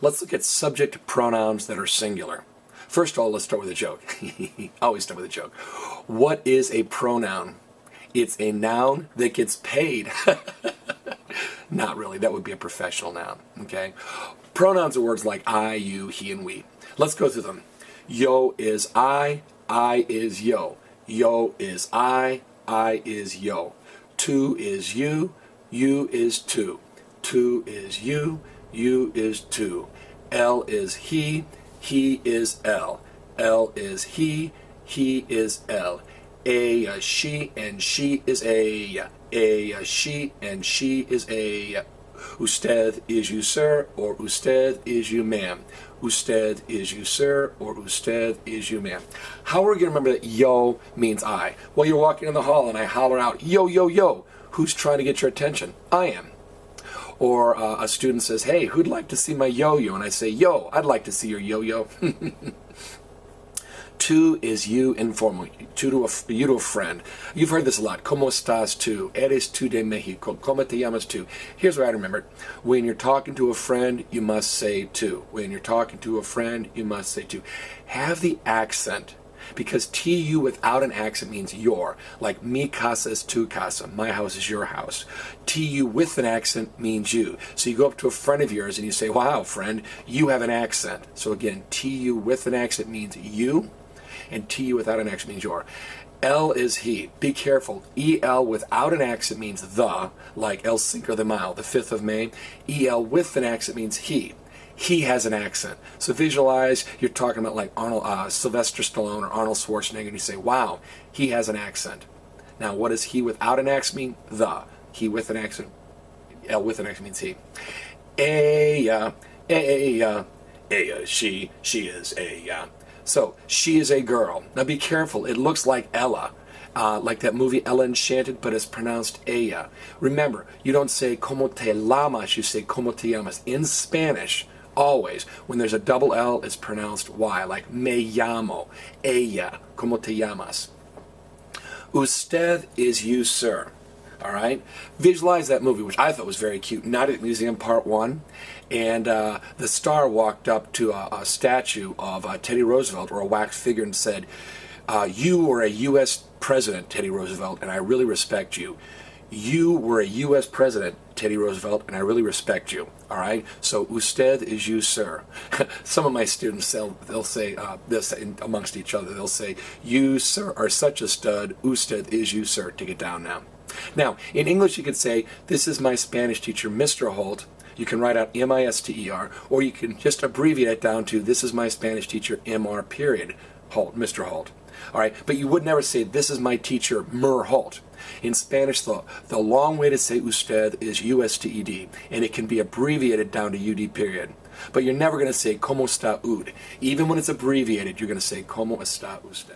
Let's look at subject pronouns that are singular. First of all, let's start with a joke. Always start with a joke. What is a pronoun? It's a noun that gets paid. Not really. That would be a professional noun. Okay. Pronouns are words like I, you, he, and we. Let's go through them. Yo is I is yo. Yo is I is yo. Tu is you is tu. Tu is you is tu. L is he is L. L is he is L. A she, and she is a. A she, and she is a. Usted is you, sir, or usted is you, ma'am. Usted is you, sir, or usted is you, ma'am. How are we going to remember that yo means I? Well, you're walking in the hall and I holler out, yo, yo, yo. Who's trying to get your attention? I am. Or a student says, hey, who'd like to see my yo-yo? And I say, yo, I'd like to see your yo-yo. Tu is you informal. You to a friend. You've heard this a lot. ¿Cómo estás tú? Eres tú de México? ¿Cómo te llamas tú? Here's what I remembered. When you're talking to a friend, you must say tú. When you're talking to a friend, you must say tú. Have the accent. Because tu without an accent means your. Like mi casa es tu casa. My house is your house. Tu with an accent means you. So you go up to a friend of yours and you say, wow, friend, you have an accent. So again, tu with an accent means you. And tu without an accent means your. L is he. Be careful. EL without an accent means the, like El Cinco de Mayo, the 5th of May. EL with an accent means he. He has an accent. So visualize you're talking about like Sylvester Stallone or Arnold Schwarzenegger, and you say, wow, he has an accent. Now, what does he without an accent mean? The. He with an accent. L with an accent means he. She is a. So, she is a girl. Now be careful, it looks like Ella, like that movie Ella Enchanted, but it's pronounced ella. Remember, you don't say como te llamas, you say como te llamas. In Spanish, always, when there's a double L, it's pronounced Y, like me llamo, ella, como te llamas. Usted is you, sir. All right? Visualize that movie, which I thought was very cute. Night at the Museum Part 1. And the star walked up to a statue of Teddy Roosevelt, or a wax figure, and said, you were a U.S. president, Teddy Roosevelt, and I really respect you. You were a U.S. president, Teddy Roosevelt, and I really respect you. All right? So, usted is you, sir. Some of my students, they'll say this amongst each other. They'll say, you, sir, are such a stud. Usted is you, sir. Take it down now. Now, in English, you could say, this is my Spanish teacher, Mr. Holt. You can write out M-I-S-T-E-R, or you can just abbreviate it down to, this is my Spanish teacher, M-R period, Holt, Mr. Holt. All right, but you would never say, this is my teacher, Mer Holt. In Spanish, the long way to say usted is U-S-T-E-D, and it can be abbreviated down to U-D period. But you're never going to say, como está ud. Even when it's abbreviated, you're going to say, como está usted.